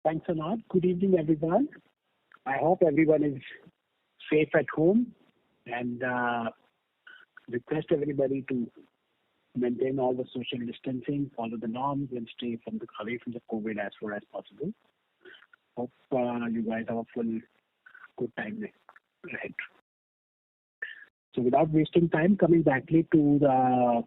Thanks a lot. Good evening, everyone. I hope everyone is safe at home and request everybody to maintain all the social distancing, follow the norms, and stay away from the COVID as far as possible. Hope you guys have a full good time ahead. So without wasting time, coming back to the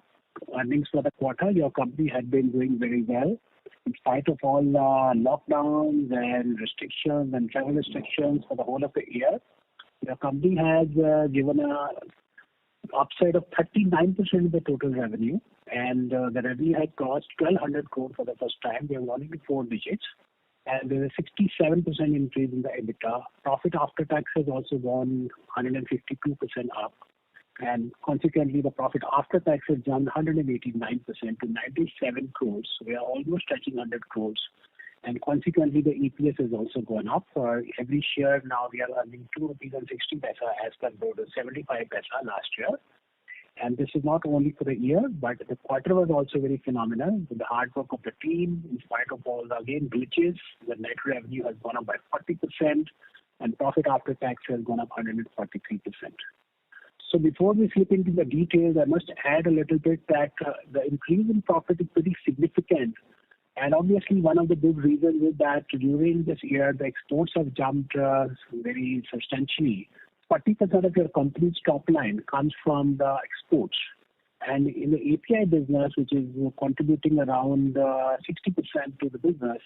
earnings for the quarter, your company had been doing very well. In spite of all lockdowns and restrictions and travel restrictions for the whole of the year, your company has given a upside of 39% of the total revenue, and the revenue had crossed 1,200 crore for the first time. We have gone into 4 digits, and there is a 67% increase in the EBITDA. Profit after tax has also gone 152% up, and consequently the profit after tax has jumped 189% to 97 crores. So we are almost touching 100 crores, and consequently the EPS has also gone up. For every share now we are earning 2 rupees and 60 paisa as compared to 75 paisa last year. And this is not only for the year, but the quarter was also very phenomenal. With the hard work of the team, in spite of all the again glitches, the net revenue has gone up by 40%, and profit after tax has gone up 143%. So before we slip into the details, I must add a little bit that the increase in profit is pretty significant. And obviously one of the big reasons is that during this year, the exports have jumped very substantially. 40% of your company's top line comes from the exports. And in the API business, which is contributing around 60% to the business,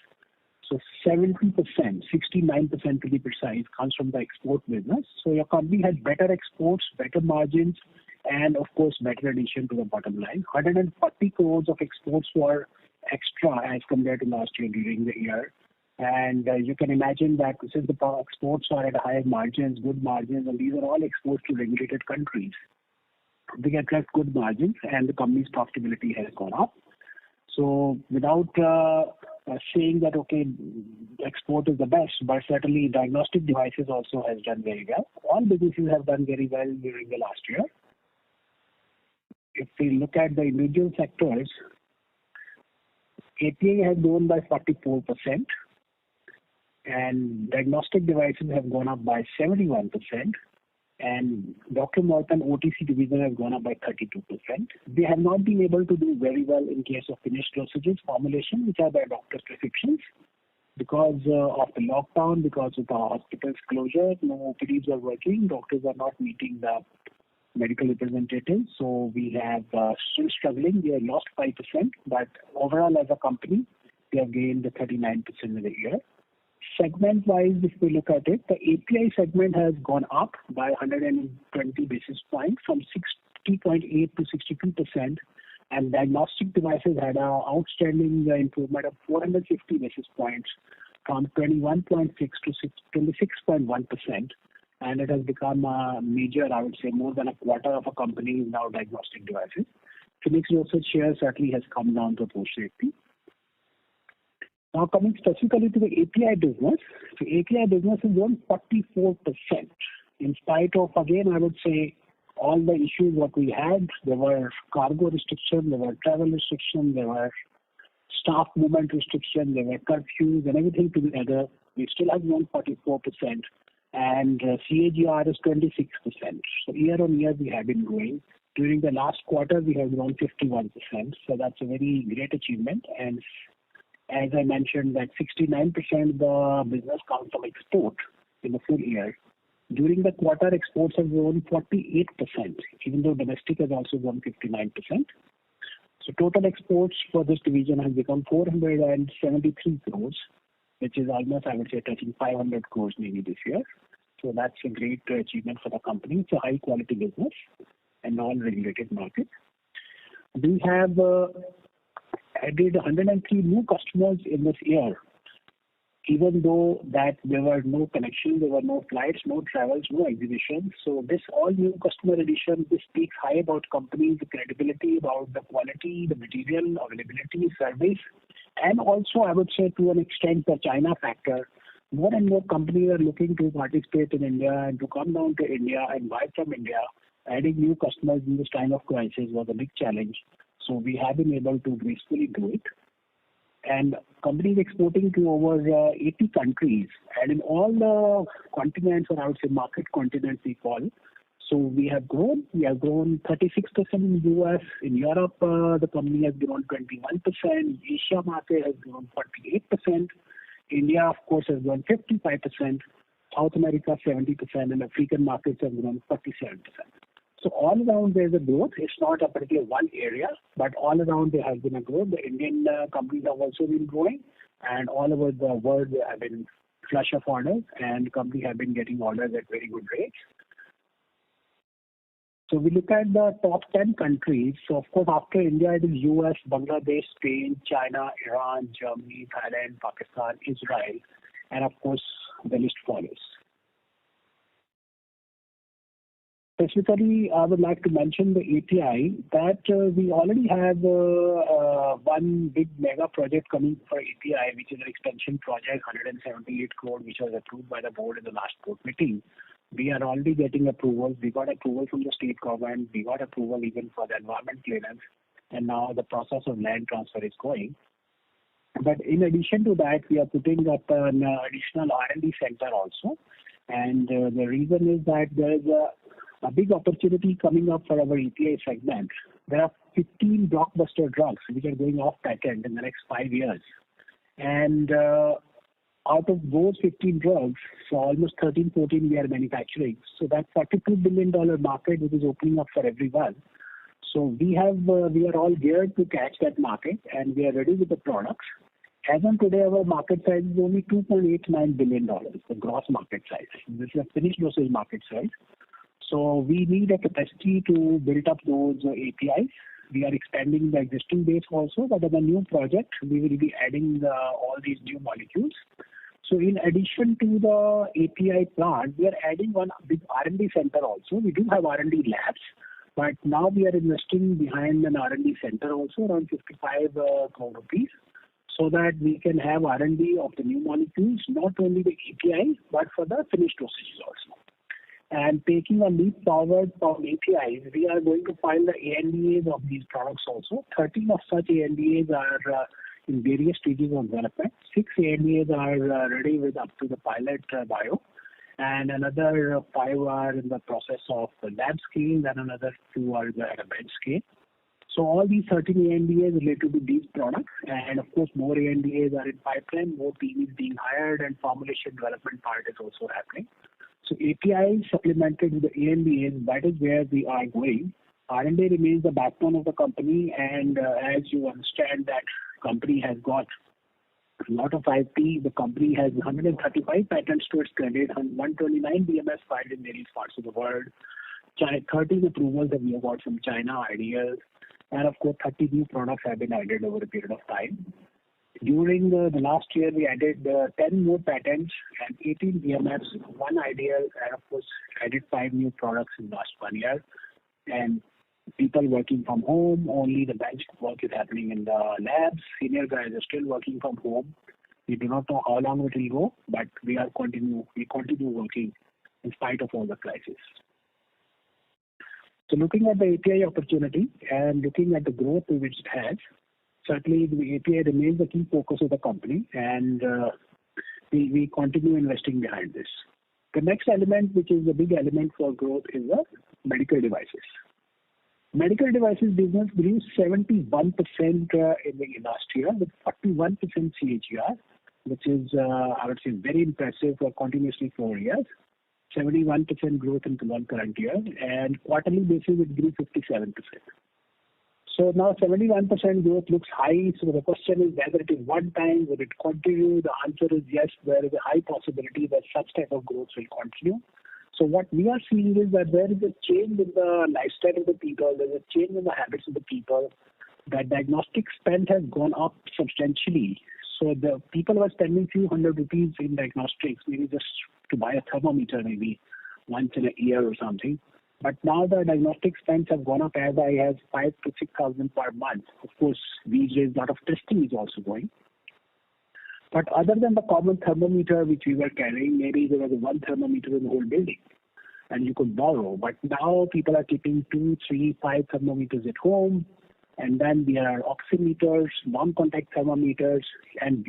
so 70%, 69% to be precise, comes from the export business. So your company has better exports, better margins, and of course better addition to the bottom line. 140 crores of exports were extra as compared to last year during the year. And you can imagine that since the exports are at higher margins, good margins, and these are all exports to regulated countries, they attract good margins, and the company's profitability has gone up. So without saying that, okay, export is the best, but certainly diagnostic devices also has done very well. All businesses have done very well during the last year. If we look at the individual sectors, API has grown by 44%, and diagnostic devices have gone up by 71%, and Dr. Morepen OTC division has gone up by 32%. They have not been able to do very well in case of finished dosages formulation, which are by doctor's prescriptions. Because of the lockdown, because of the hospital's closure, no OPDs are working, doctors are not meeting the medical representatives. So we have still struggling. We have lost 5%, but overall as a company, we have gained 39% in the year. Segment-wise, if we look at it, the API segment has gone up by 120 basis points from 60.8 to 62%, and diagnostic devices had an outstanding improvement of 450 basis points from 21.6 to 26.1%, and it has become a major, I would say, more than a quarter of a company is now diagnostic devices. Finished dosage share certainly has come down proportionately. Now coming specifically to the API business, so API business is grown 44%. In spite of, again, I would say, all the issues what we had, there were cargo restrictions, there were travel restrictions, there were staff movement restrictions, there were curfews and everything together. We still have grown 44%, and CAGR is 26%. So year on year we have been growing. During the last quarter we have grown 51%. So that's a very great achievement. And as I mentioned, that 69% of the business comes from export in the full year. During the quarter, exports have grown 48%, even though domestic has also grown 59%. So total exports for this division has become 473 crores, which is almost, I would say, touching 500 crores maybe this year. So that's a great achievement for the company. It's a high quality business and non-regulated market. We have added 103 new customers in this year, even though that there were no connections, there were no flights, no travels, no exhibitions. So this all new customer addition, this speaks high about company's credibility, about the quality, the material, availability, service, and also I would say to an extent the China factor. More and more companies are looking to participate in India and to come down to India and buy from India. Adding new customers in this time of crisis was a big challenge. So we have been able to gracefully do it. And company is exporting to over 80 countries, and in all the continents, or I would say market continents we call. So we have grown. We have grown 36% in the US. In Europe, the company has grown 21%. Asia market has grown 48%. India, of course, has grown 55%. South America 70%, and African markets have grown 47%. So all around there's a growth. It's not a particular one area, but all around there has been a growth. The Indian companies have also been growing, and all over the world there have been flush of orders, and companies have been getting orders at very good rates. So we look at the top 10 countries. So of course, after India, it is US, Bangladesh, Spain, China, Iran, Germany, Thailand, Pakistan, Israel, and of course, the list follows. Specifically, I would like to mention the API that we already have one big mega project coming for API, which is an extension project, 178 crore, which was approved by the board in the last board meeting. We are already getting approvals. We got approval from the state government. We got approval even for the environment clearance, and now the process of land transfer is going. But in addition to that, we are putting up an additional R&D center also. And the reason is that there is a big opportunity coming up for our API segment. There are 15 blockbuster drugs which are going off patent in the next 5 years. And out of those 15 drugs, so almost 13, 14 we are manufacturing. So that $42 billion market which is opening up for everyone. So we are all geared to catch that market, and we are ready with the products. As on today, our market size is only $2.89 billion, the gross market size. This is a finished dosage market size. So we need a capacity to build up those APIs. We are expanding the existing base also, but on a new project, we will be adding all these new molecules. So in addition to the API plant, we are adding one big R&D center also. We do have R&D labs, but now we are investing behind an R&D center also, around 55 crore rupees, so that we can have R&D of the new molecules, not only the API, but for the finished dosages also. And taking a leap forward from APIs, we are going to file the ANDAs of these products also. 13 of such ANDAs are in various stages of development. 6 ANDAs are ready with up to the pilot bio, and another 5 are in the process of the lab scale, and another 2 are at a bench scale. So all these 13 ANDAs related to these products, and of course more ANDAs are in pipeline, more team is being hired, and formulation development part is also happening. So API supplemented with the ANDAs, that is where we are going. R&D remains the backbone of the company, and as you understand that company has got a lot of IP. The company has 135 patents to its credit, 129 DMS filed in various parts of the world, 13 approvals that we have got from China, ideas, and of course 30 new products have been added over a period of time. During the last year, we added 10 more patents and 18 DMFs, 1 ideal, and of course added 5 new products in the last 1 year. And people working from home, only the bench work is happening in the labs. Senior guys are still working from home. We do not know how long it will go, but we continue working in spite of all the crisis. So looking at the API opportunity and looking at the growth which it has, certainly the API remains the key focus of the company, and we continue investing behind this. The next element, which is the big element for growth, is the medical devices. Medical devices business grew 71% in the last year with 41% CAGR, which is, I would say, very impressive for continuously 4 years. 71% growth in the one current year, and quarterly basis it grew 57%. So now 71% growth looks high. So the question is whether it is one time, will it continue? The answer is yes. There is a high possibility that such type of growth will continue. So what we are seeing is that there is a change in the lifestyle of the people. There is a change in the habits of the people. That diagnostic spend has gone up substantially. So the people were spending few hundred rupees in diagnostics, maybe just to buy a thermometer, maybe once in a year or something. But now the diagnostic spends have gone up as high as 5,000 to 6,000 per month. Of course, these days a lot of testing is also going. But other than the common thermometer which we were carrying, maybe there was one thermometer in the whole building and you could borrow. But now people are keeping 2, 3, 5 thermometers at home. And then there are oximeters, non-contact thermometers, and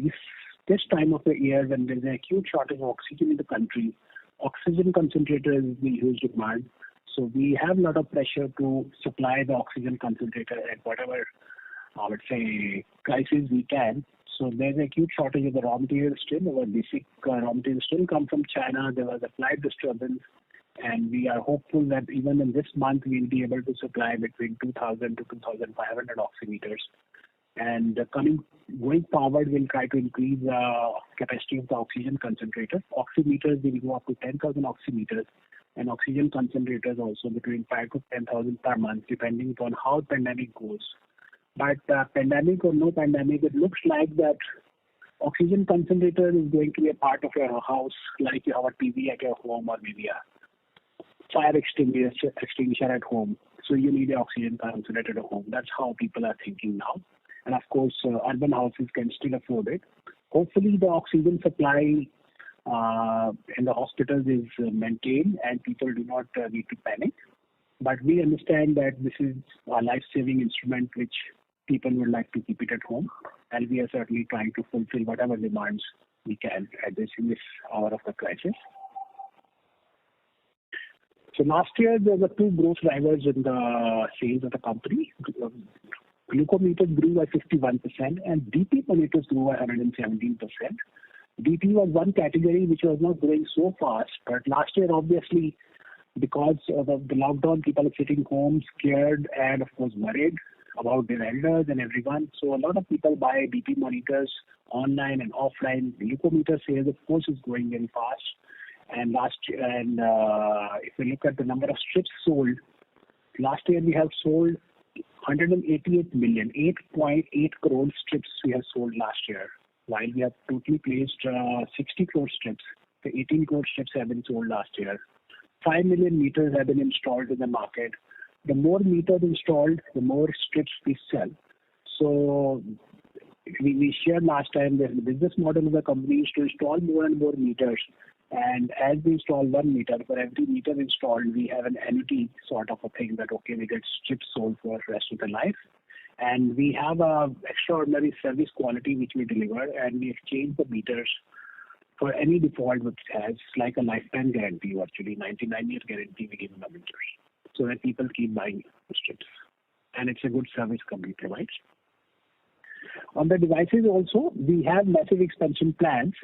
this time of the year when there is a acute shortage of oxygen in the country, oxygen concentrator is the huge demand. So we have a lot of pressure to supply the oxygen concentrator at whatever, I would say, prices we can. So there's a acute shortage of the raw material still. Our basic raw material still come from China. There was a flight disturbance. And we are hopeful that even in this month, we'll be able to supply between 2,000 to 2,500 oximeters. And going forward, we'll try to increase the capacity of the oxygen concentrator. Oximeters will go up to 10,000 oximeters, and oxygen concentrators also between 5 to 10,000 per month, depending upon how pandemic goes. But pandemic or no pandemic, it looks like that oxygen concentrator is going to be a part of your house, like you have a TV at your home or maybe a fire extinguisher at home. So you need an oxygen concentrator at home. That's how people are thinking now. And of course, urban houses can still afford it. Hopefully, the oxygen supply in the hospitals is maintained and people do not need to panic. But we understand that this is a life-saving instrument which people would like to keep it at home. And we are certainly trying to fulfill whatever demands we can at this hour of the crisis. So last year, there were two growth drivers in the sales of the company. Glucometers grew by 51% and DP monitors grew by 117%. DP was one category which was not growing so fast, but last year, obviously, because of the lockdown, people are sitting home scared and, of course, worried about their elders and everyone. So a lot of people buy DP monitors online and offline. Glucometer sales, of course, is growing very fast. And if we look at the number of strips sold, last year we have sold 188 million, 8.8 crore strips we have sold last year, while we have totally placed 60 crore strips. The 18 crore strips have been sold last year. 5 million meters have been installed in the market. The more meters installed, the more strips we sell. So we shared last time that the business model of the company is to install more and more meters. And as we install 1 meter, for every meter installed, we have an annuity sort of a thing that, okay, we get strips sold for the rest of the life. And we have a extraordinary service quality which we deliver, and we exchange the meters for any default which has like a lifetime guarantee, virtually 99-year guarantee we give in the meters, so that people keep buying the strips. And it's a good service company provides. On the devices also, we have massive expansion plans.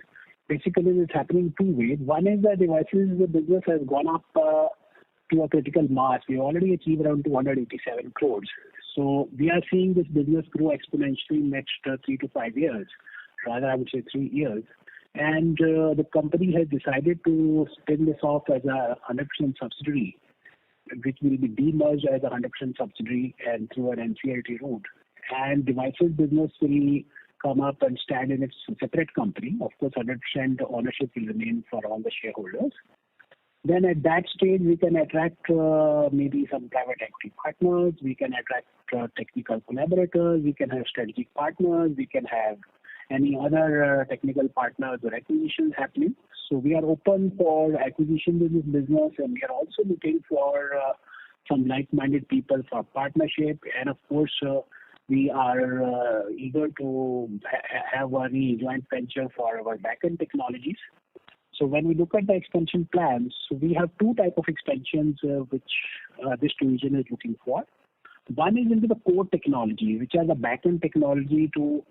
Basically, it's happening two ways. One is that devices, the business has gone up to a critical mass. We already achieved around 287 crores. So we are seeing this business grow exponentially in the next 3 to 5 years. Rather, I would say 3 years. And the company has decided to spin this off as a 100% subsidiary, which will be demerged as a 100% subsidiary and through an NCLT route. And devices business will come up and stand in its separate company. Of course, 100% ownership will remain for all the shareholders. Then at that stage, we can attract maybe some private equity partners. We can attract technical collaborators. We can have strategic partners. We can have any other technical partners or acquisitions happening. So we are open for acquisitions in this business, and we are also looking for some like-minded people for partnership. And of course, we are eager to have a joint venture for our back-end technologies. So when we look at the expansion plans, so we have two types of expansions which this division is looking for. One is into the core technology, which are the back-end technology to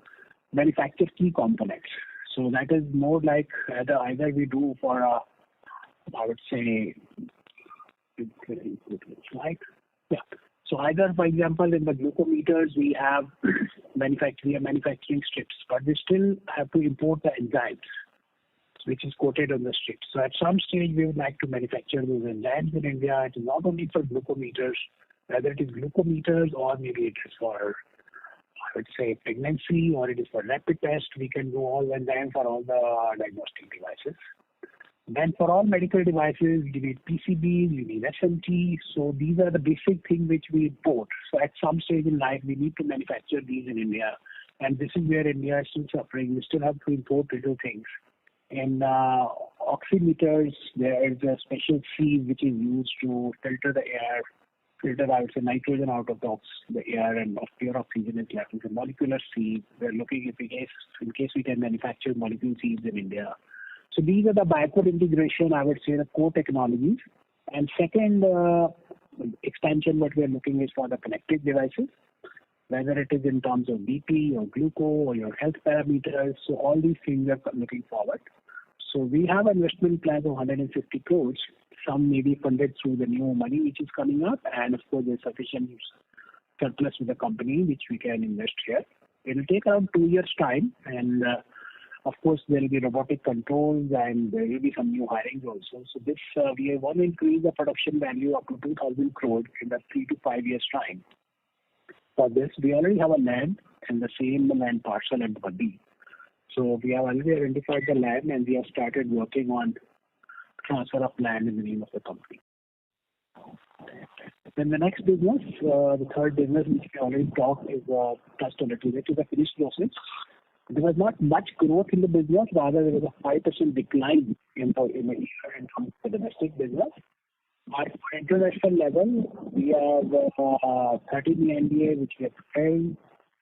manufacture key components. So that is more like either we do for I would say, So either, for example, in the glucometers, we are manufacturing strips, but we still have to import the enzymes, which is coated on the strips. So at some stage, we would like to manufacture those enzymes in India. It is not only for glucometers, whether it is glucometers or maybe it is for, I would say, pregnancy, or it is for rapid test. We can do all enzymes for all the diagnostic devices. Then for all medical devices, you need PCBs, you need SMT. So these are the basic things which we import. So at some stage in life, we need to manufacture these in India. And this is where India is still suffering. We still have to import little things. In oximeters, there is a special sieve which is used to filter the air filter, I would say, nitrogen out of the air and pure oxygen is left with a molecular seed. We're looking if in case we can manufacture molecule seeds in India. So these are the backward integration, I would say, the core technologies. And second expansion, what we are looking is for the connected devices, whether it is in terms of BP or glucose or your health parameters. So all these things are looking forward. So we have investment plans of 150 crores. Some may be funded through the new money which is coming up, and of course there's sufficient surplus with the company which we can invest here. It will take around 2 years' time, and of course there will be robotic controls and there will be some new hirings also. So this we want to increase the production value up to 2,000 crores in the 3 to 5 years' time. For this, we already have a land and the same land parcel at Vitti. So we have already identified the land and we have started working on transfer of land in the name of the company. Then the next business, the third business which we already talked is touched a little bit, is the finished dosage. There was not much growth in the business, rather there was a 5% decline in the year in terms of the domestic business. At international level, we have 13 NDA which we are preparing.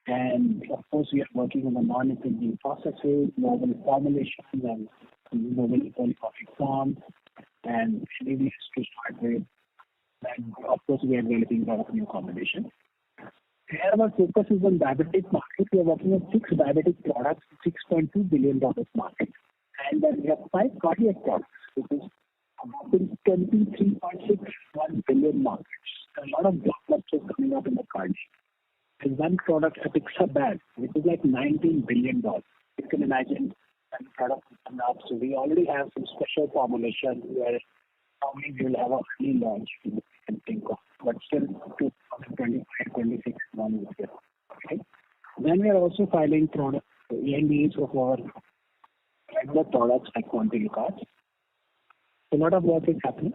And of course, we are working on the non-infringing processes, novel formulations, and novel polycopy forms, and maybe to start with. And of course, we are developing a lot of new combinations. Here, our focus is on diabetic market. We are working on 6 diabetic products, $6.2 billion market, and then we have 5 cardiac products, which is about 23.61 billion markets. A lot of blockbusters coming up in the cardiac. There's one product, Apixaban, which is like $19 billion. You can imagine that product coming up. So we already have some special formulations where probably we will have a early launch we can think of. But still, 2025, 26 one is there. Okay. Then we are also filing product ANDAs of our regular products like Quantilucas. So a lot of work is happening.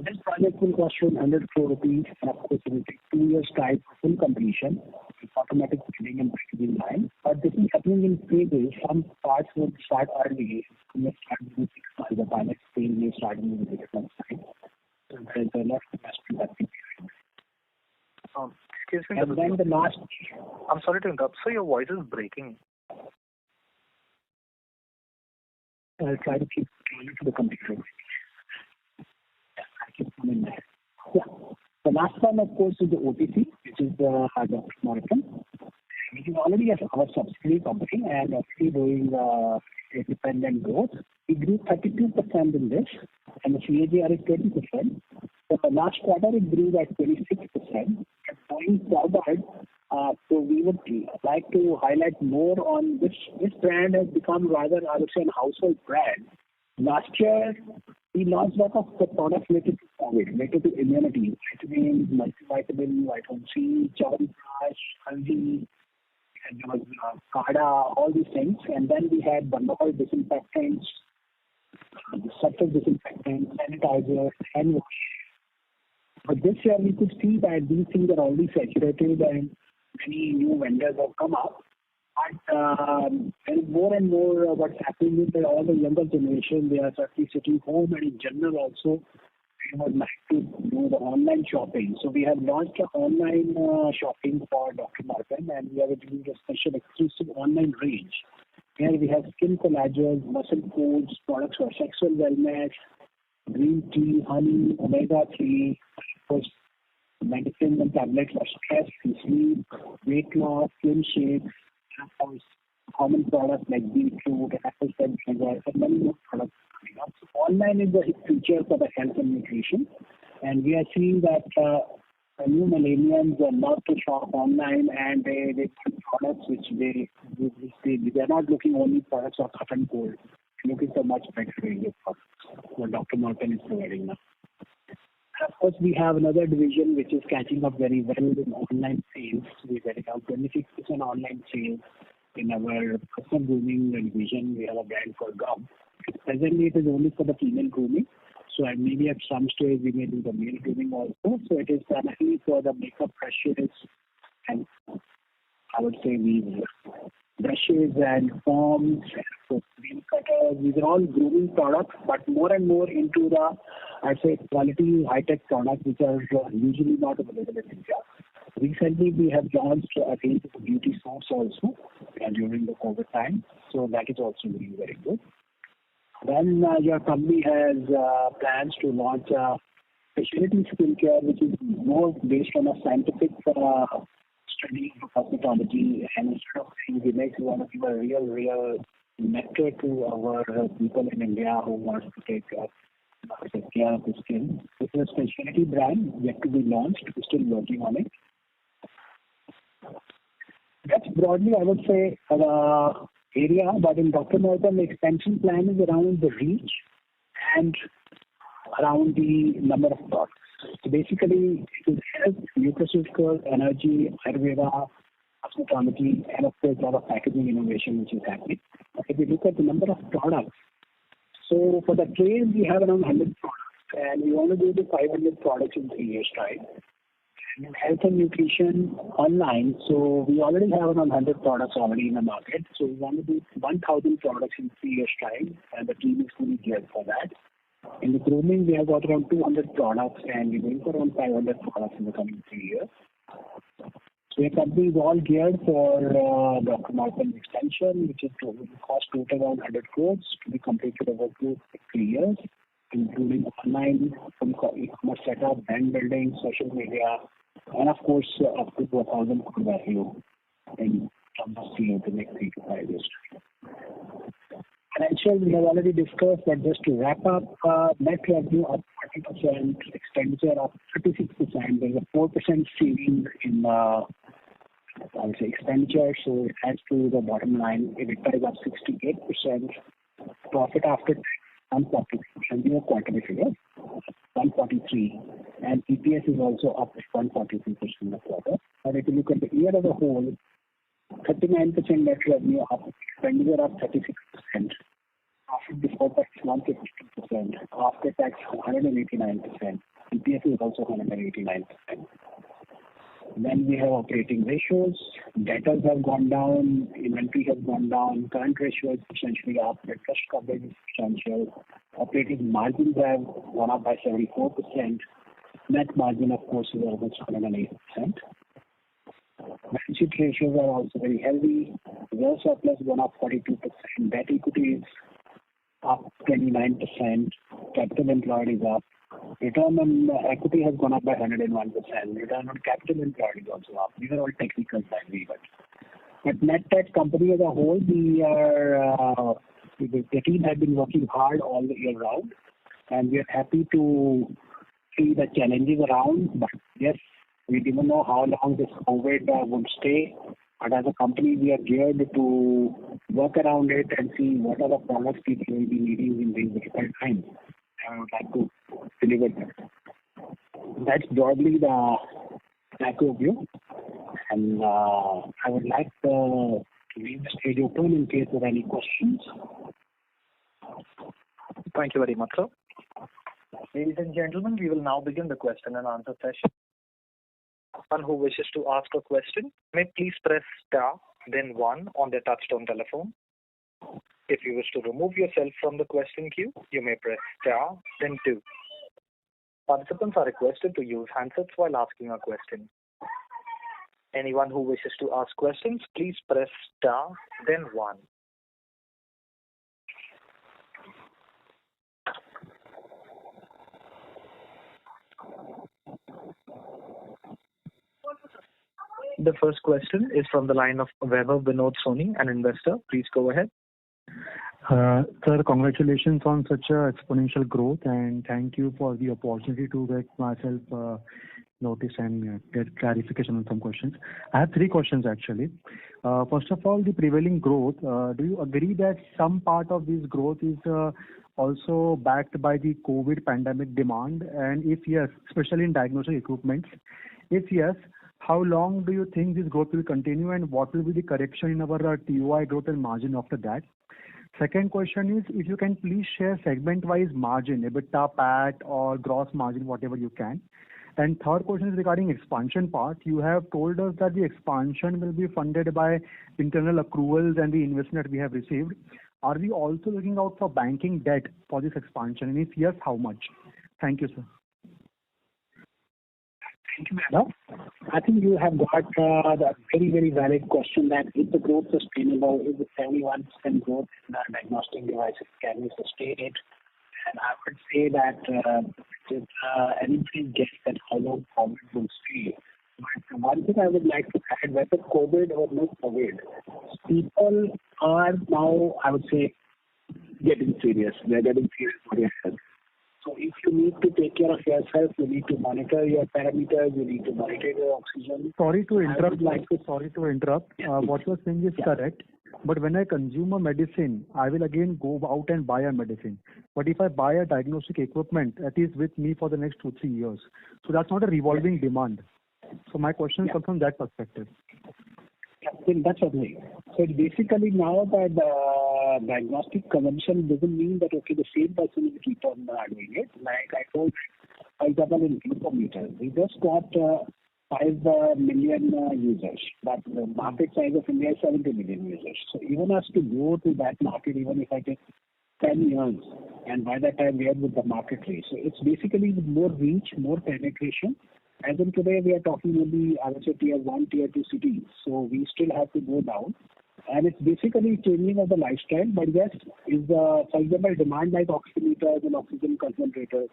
This project will cost you 100 crore rupees, and of course it will take 2 years' time for full completion with automatic filling and packaging line. But this is happening in phases. Some parts will start early. We may start within 6 months. The pilot phase may start within 6 months' time. So there's a lot of investment that we do. Excuse me. And then the last... I'm sorry to interrupt. So your voice is breaking. I'll try to keep going to the computer. Yeah. The last one, of course, is the OTC, which is the Morepen, which is already our subsidiary company and actually doing independent growth. We grew 32% in this, and the CAGR is 20%. So the last quarter, it grew at 26%. And going forward, so we would like to highlight more on this brand has become rather, I would say, a household brand. Last year, we launched a lot of the products related to COVID, related to immunity, vitamins, multivitamin, vitamin C, Chyawanprash, Haldi, and there was Kada, all these things. And then we had Bandol disinfectants, surface disinfectants, sanitizers, hand wash. But this year, we could see that these things are already saturated and many new vendors have come up. But there is more and more what's happening with all the younger generation. They are certainly sitting home, and in general also, they would like to do the online shopping. So we have launched an online shopping for Dr. Morepen, and we are doing a special exclusive online range. Here we have skin collagens, muscle foods, products for sexual wellness, green tea, honey, omega-3, of course, medicines and tablets for stress and sleep, weight loss, slim shapes, of course, common products like beetroot, apple cider, and many more products coming up. So online is the future for the health and nutrition, and we are seeing that new millennials are not to shop online, and they want products which they are not looking only products of hot and cold. They're looking for much better range of products what Dr. Morepen is providing now. Of course, we have another division which is catching up very well in online sales. We're getting out 26% online sales in our personal grooming division. We have a brand called Gum. Presently, it is only for the female grooming. So maybe at some stage we may do the male grooming also. So it is primarily for the makeup brushes and I would say these brushes and foams, So we look at these are all grooming products, but more and more into the, I'd say, quality high-tech products which are usually not available in India. Recently, we have launched a range of beauty soaps also during the COVID time, so that is also doing very good. Then your company has plans to launch a specialty skincare, which is more based on a scientific study of cosmetology, and instead of saying Vivek, we want to give a real nectar to our people in India who want to take care of the skin. This is a specialty brand yet to be launched. We're still working on it. That's broadly, I would say, area, but in Dr. Morepen, the expansion plan is around the reach and around the number of products. So basically, it will help nutraceutical, energy, Ayurveda, cosmetology, and of course, a lot of packaging innovation which is happening. If you look at the number of products, so for the trade, we have around 100 products, and we want to do the 500 products in 3 years' time. In health and nutrition online, so we already have around 100 products already in the market. So we want to do 1,000 products in 3 years' time, and the team is fully geared for that. In the grooming, we have got around 200 products, and we're going for around 500 products in the coming 3 years. So the company is all geared for Dr. Morepen extension, which is will cost total around 100 crores to be completed over 3 years, including online, e-commerce setup, brand building, social media, and of course up to 1,000 crore value in terms of sales in the next 3 to 5 years. Financial we have already discussed, but just to wrap up, net revenue up 40%, expenditure up 36%. There's a 4% saving in I would say expenditure, so it adds to the bottom line. EBITDA is up 68%. Profit after tax 143%. These are quarterly figures. 143, and EPS is also up 143% in the quarter. But if you look at the year as a whole, 39% net revenue up, expenditure up 36%, profit before tax 152%, after tax 189%, EPS is also 189%. Then we have operating ratios. Debtors have gone down, inventory has gone down, current ratio is essentially up, interest coverage is substantial, operating margins have gone up by 74%, net margin of course is almost 108%. Balance sheet ratios are also very healthy, reserve surplus gone up 42%, debt equity is up 29%, capital employed is up, return on equity has gone up by 101%. Return on capital employed is also up. These are all technical side, but net tech company as a whole, we are the team has been working hard all the year round, and we are happy to see the challenges around. But yes, we didn't know how long this COVID would stay. But as a company, we are geared to work around it and see what are the products people will be needing in these difficult times. I would like to deliver that. That's broadly the macro view, and I would like to leave the stage open in case there are any questions. Thank you very much, sir. Ladies and gentlemen, we will now begin the question and answer session. One who wishes to ask a question may please press star, then 1 on their touchtone telephone. If you wish to remove yourself from the question queue, you may press star, then 2. Participants are requested to use handsets while asking a question. Anyone who wishes to ask questions, please press star, then 1. The first question is from the line of Vaibhav Vinod Soni, an investor. Please go ahead. Sir, congratulations on such a exponential growth, and thank you for the opportunity to get myself notice and get clarification on some questions. I have 3 questions actually. First of all, the prevailing growth, do you agree that some part of this growth is also backed by the COVID pandemic demand? And if yes, especially in diagnostic equipment, if yes, how long do you think this growth will continue, and what will be the correction in our TOI growth and margin after that? Second question is, if you can please share segment-wise margin, EBITDA, PAT, or gross margin, whatever you can. And third question is regarding expansion part. You have told us that the expansion will be funded by internal accruals and the investment we have received. Are we also looking out for banking debt for this expansion? And if yes, how much? Thank you, sir. Thank you, madam. I think you have got the very, very valid question that is the growth sustainable? Is the 71% growth in our diagnostic devices, can we sustain it? And I would say that anything guess that how long COVID will stay. But one thing I would like to add, whether COVID or no COVID, people are now, I would say, getting serious. They're getting serious for their health. So if you need to take care of yourself, you need to monitor your parameters, you need to monitor your oxygen. Sorry to interrupt. What you're saying is correct. But when I consume a medicine, I will again go out and buy a medicine. But if I buy a diagnostic equipment, that is with me for the next 2-3 years. So that's not a revolving demand. So my question comes from that perspective. Yeah, that's okay. So basically now that diagnostic consumption doesn't mean that, okay, the same person will keep on doing it. Like I told, for example, in glucometer, we just got 5 million users, but the market size of India is 70 million users. So even us to go to that market, even if I take 10 years, and by that time we are with the market rate. So it's basically more reach, more penetration. As in today, we are talking only, I would say, tier 1, tier 2 cities. So we still have to go down. And it's basically changing of the lifestyle. But yes, is the, for example, demand like oximeters and oxygen concentrators.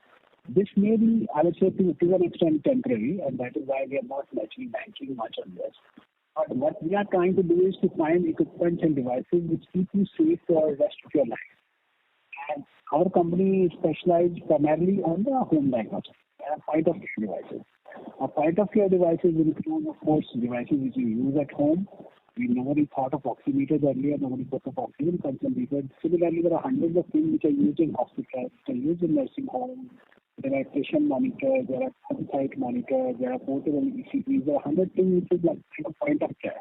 This may be, I would say, to an extent temporary, and that is why we are not actually banking much on this. But what we are trying to do is to find equipment and devices which keep you safe for the rest of your life. And our company is specialized primarily on the home diagnostics and point of care devices. Our point of care devices include, of course, devices which you use at home. Nobody thought of oximeters earlier, nobody thought of oxygen concentrators. Similarly, there are hundreds of things which are used in hospitals, which are used in nursing homes. There are patient monitors, there are on-site monitors, there are portable ECGs, there are 100 things which is like a point of care.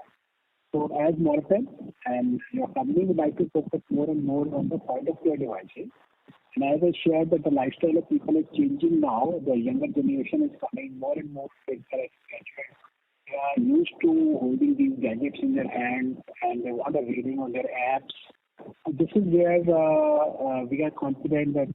So as Morepen and your company would like to focus more and more on the point of care devices. And as I shared that the lifestyle of people is changing now, the younger generation is coming more and more with gadgets. They are used to holding these gadgets in their hands and they want a reading on their apps. So this is where we are confident that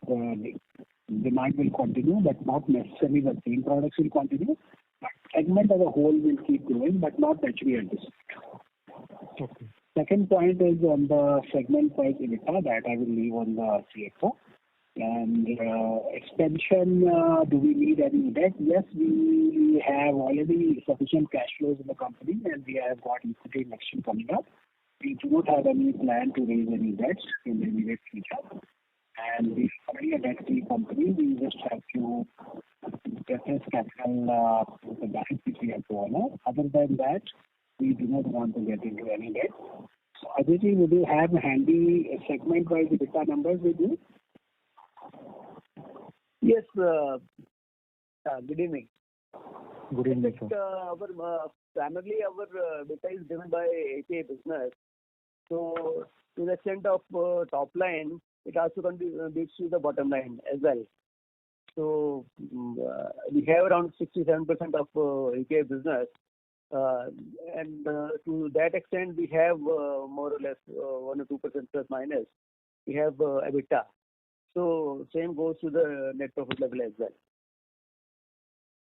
demand will continue, but not necessarily the same products will continue. But segment as a whole will keep growing, but not actually at this rate. Okay. Second point is on the segment-wise EBITDA that I will leave on the CFO. And expansion, do we need any debt? Yes, we have already sufficient cash flows in the company and we have got equity injection coming up. We do not have any plan to raise any debts in the immediate future. And we are already a debt-free company. We just have to reference capital with the bank which we have to honor. Other than that, we do not want to get into any debt. So Ajay, would you have handy segment-wise EBITDA numbers with you? Yes, good evening. Good evening, sir. Primarily our data is driven by API business. So to the extent of top line, it also contributes to the bottom line as well. So we have around 67% of API business. And to that extent, we have more or less 1 or 2% plus minus. We have EBITDA. So same goes to the net profit level as well.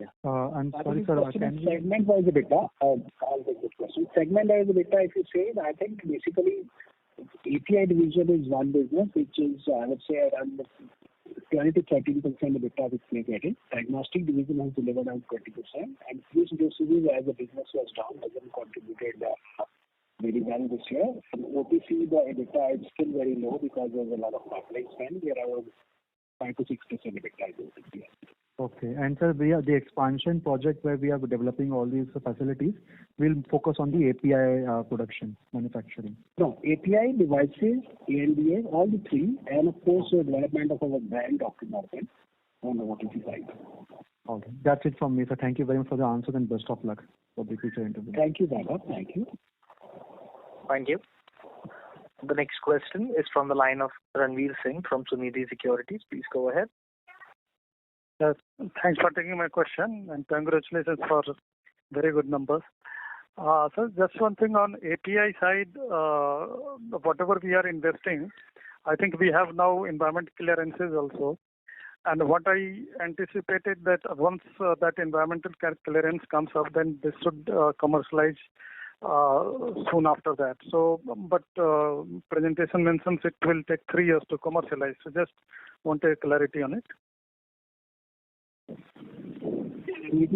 Yeah. I'm sorry, sir. Segment-wise EBITDA, I'll take this question. Segment-wise EBITDA, if you say, I think basically API division is one business, which is, I would say, around 20 to 13% EBITDA which we are getting. Diagnostic division has delivered around 20%. And Fuse Dosages as a business was down, hasn't contributed very well this year. And OTC, the EBITDA is still very low because there's a lot of marketing spend. We are around 5 to 6% EBITDA this year. Okay. And sir, the expansion project where we are developing all these facilities will focus on the API production, manufacturing. No, API, devices, ANDA, all the three, and of course the development of our brand, Dr. Morepen, on the OTC side. Okay. That's it from me, sir. Thank you very much for the answers and best of luck for the future interview. Thank you, Baba. Thank you. Thank you. The next question is from the line of Ranveer Singh from Sunidhi Securities. Please go ahead. Yes, thanks for taking my question and congratulations for very good numbers. Sir, just one thing on API side, whatever we are investing, I think we have now environment clearances also. And what I anticipated that once that environmental clearance comes up, then this should commercialize soon after that. So, but presentation mentions it will take 3 years to commercialize. So just want a clarity on it.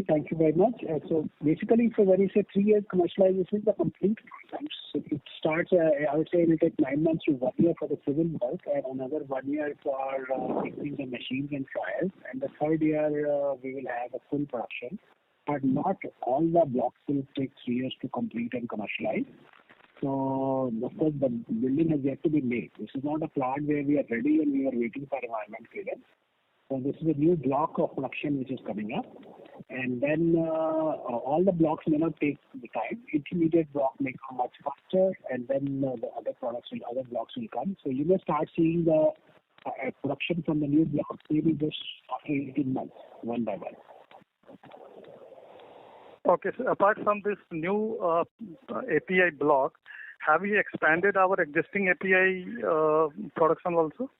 Thank you very much. So basically, so when you say 3 years commercialization, the complete process. So it starts, I would say it will take 9 months to 1 year for the civil work and another 1 year for fixing the machines and trials. And the third year, we will have a full production. But not all the blocks will take 3 years to complete and commercialize. So, of course, the building has yet to be made. This is not a plant where we are ready and we are waiting for environment clearance. So this is a new block of production which is coming up. And then all the blocks may not take the time. Intermediate block may come much faster, and then the other blocks will come. So you may start seeing the production from the new blocks maybe just after 18 months, one by one. Okay, so apart from this new API block, have we expanded our existing API production also?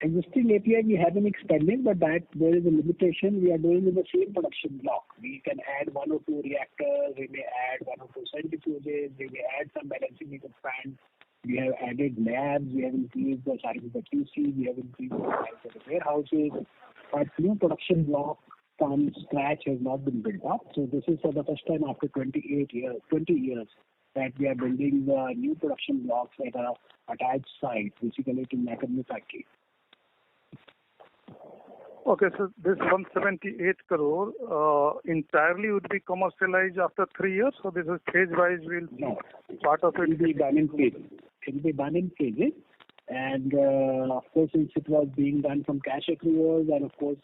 Existing API we haven't expanded, but that there is a limitation. We are doing in the same production block. We can add 1 or 2 reactors, we may add 1 or 2 centrifuges, we may add some balancing equipment. We have added labs, we have increased the size of the QC, we have increased the size of the warehouses. But new production block from scratch has not been built up. So this is for the first time after 20 years that we are building the new production blocks at a attached site, basically to make a new factory. Okay, so this 178 crore entirely would be commercialized after 3 years. So this is phase-wise. No, part of it will be done in phases. It will be done in phases, and of course, since it was being done from cash accruals and of course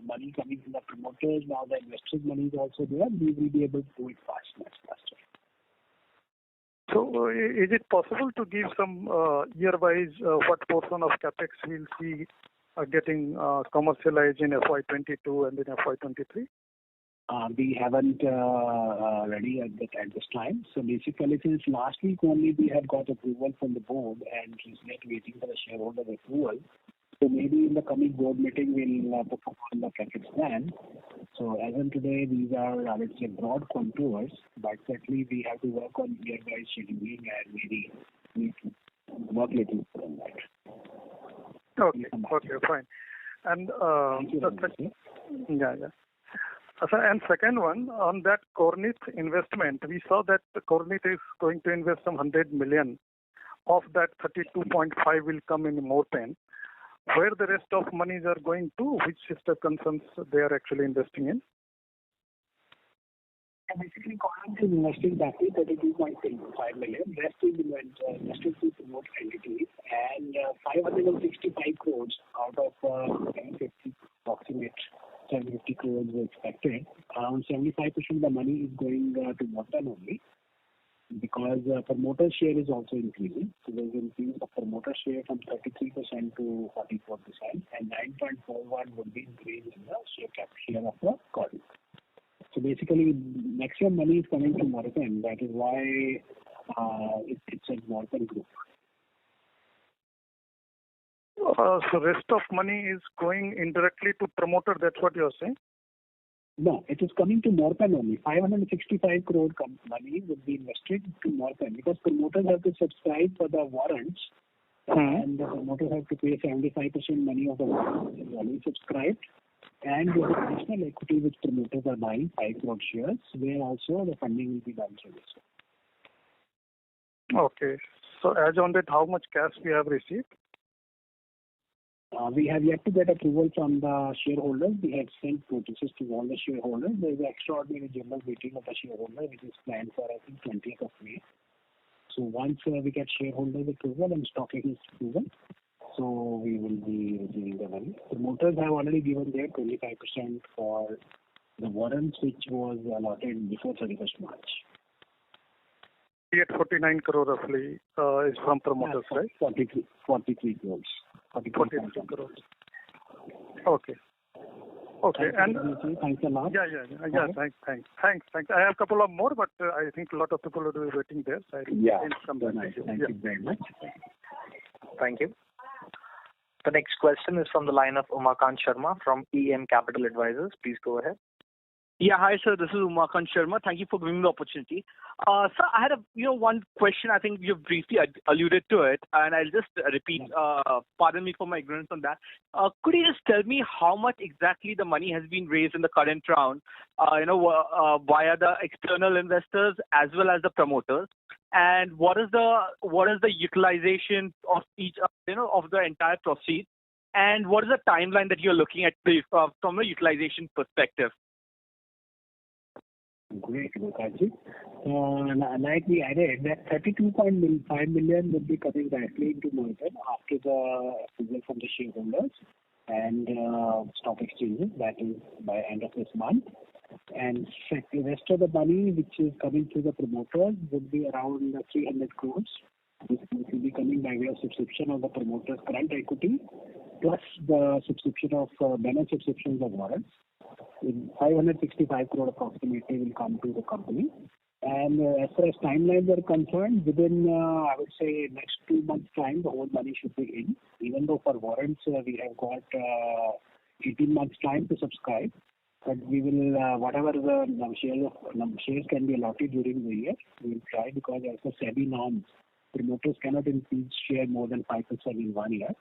money coming from the promoters, now the investors' money is also there. We will be able to do it much faster. So is it possible to give some year-wise what portion of capex we'll see getting commercialized in FY22 and in FY23? We haven't ready at this time. So basically, since last week only we had got approval from the board and is yet waiting for the shareholder approval. So maybe in the coming board meeting we'll put on the capex plan. So as of today, these are, I would say, broad contours, but certainly we have to work on year-wise scheduling and maybe need to work a little on that. Okay, fine. And and second one, on that Kornit investment, we saw that Kornit is going to invest some 100 million. Of that, 32.5 will come in Morepen. Where the rest of monies are going to, which sister concerns they are actually investing in? Basically, Kornit is investing back in 32.5 million. Rest is invested to promote entities, and 565 crores out of 750 approximate 750 crores were expected. Around 75% of the money is going to Morepen only, because promoter share is also increasing. So there is an increase of promoter share from 33% to 44%, and 9.41 would be increase in the share of the Kornit. So basically, maximum money is coming to Morepen. That is why it's a Morepen group. So rest of money is going indirectly to promoter. That's what you're saying? No, it is coming to Morepen only. 565 crore money will be invested to Morepen, because promoters have to subscribe for the warrants, and the promoters have to pay 75% money of the warrants is already subscribed. And with the additional equity which promoters are buying, 5 crore shares, where also the funding will be done through this. Okay. So as on that, how much cash we have received? We have yet to get approval from the shareholders. We have sent notices to all the shareholders. There is an extraordinary general meeting of the shareholders, which is planned for, I think, 20th of May. So once we get shareholders approval and stock exchange approval, so we will be receiving the money. Promoters have already given their 25% for the warrants, which was allotted before 31st March. 49 crore roughly is from promoters, right? 43 crores. 43 crores. Okay. Okay. Thanks a lot. Yeah. Thanks. I have a couple of more, but I think a lot of people are waiting there. So Thank you very much. Thank you. The next question is from the line of Umakant Sharma from EM Capital Advisors. Please go ahead. Yeah, hi sir. This is Umakant Sharma. Thank you for giving me the opportunity. Sir, I had one question. I think you briefly alluded to it, and I'll just repeat. Pardon me for my ignorance on that. Could you just tell me how much exactly the money has been raised in the current round? Via the external investors as well as the promoters, and what is the utilization of each of the entire proceeds, and what is the timeline that you're looking at from a utilization perspective? Great, Mukherjee. Like we added, that 32.5 million will be coming directly into Morepen after the approval from the shareholders and stock exchanges. That is by end of this month. And the rest of the money which is coming through the promoters would be around 300 crores. This will be coming by way of subscription of the promoters' current equity plus the subscription of balance subscriptions of warrants. 565 crore approximately will come to the company. And as far as timelines are concerned, within, I would say, next 2 months' time, the whole money should be in. Even though for warrants, we have got 18 months' time to subscribe. But we will, whatever the shares can be allotted during the year, we will try because as per SEBI norms, promoters cannot increase share more than 5% in 1 year.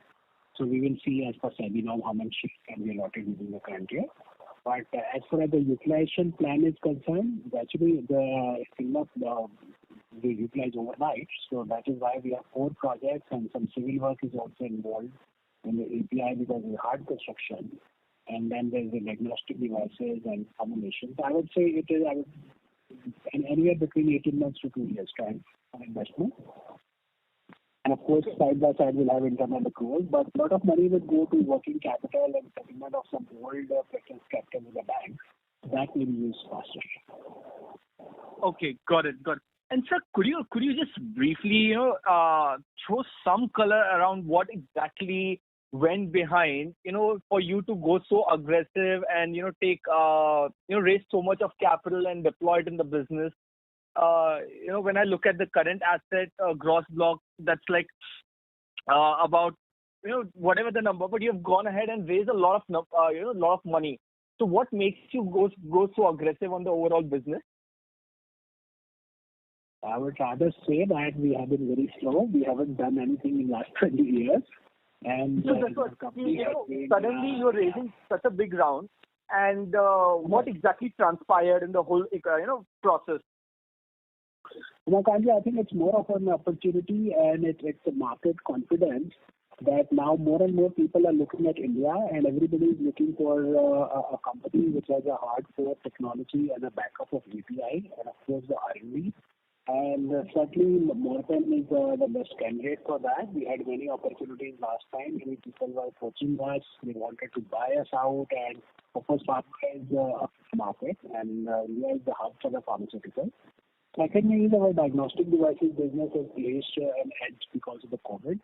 So we will see as per SEBI norm how much shares can be allotted within the current year. But as far as the utilization plan is concerned, actually the utilize overnight. So that is why we have 4 projects and some civil work is also involved in the API because it's hard construction. And then there's the diagnostic devices and formulations. I would say it is anywhere between 18 months to 2 years time for investment. And of course, side by side we'll have internal accruals, but a lot of money will go to working capital and settlement of some old preference capital with the bank. That will be used faster. Okay, got it. And sir, could you just briefly throw some color around what exactly went behind for you to go so aggressive and take raise so much of capital and deploy it in the business? When I look at the current asset gross block, that's like about whatever the number, but you've gone ahead and raised a lot of money. So what makes you go so aggressive on the overall business? I would rather say that we have been very slow. We haven't done anything in last 20 years. And so that's what, suddenly you're raising such a big round, and what exactly transpired in the whole process? Umakant, I think it's more of an opportunity and it's a market confidence that now more and more people are looking at India and everybody is looking for a company which has a hardcore technology and a backup of API and of course the R&D. And certainly Morepen is the best candidate for that. We had many opportunities last time. Many people were approaching us. They wanted to buy us out, and of course pharma is a market and India is the hub for the pharmaceutical. Secondly, our diagnostic devices business has placed an edge because of the COVID.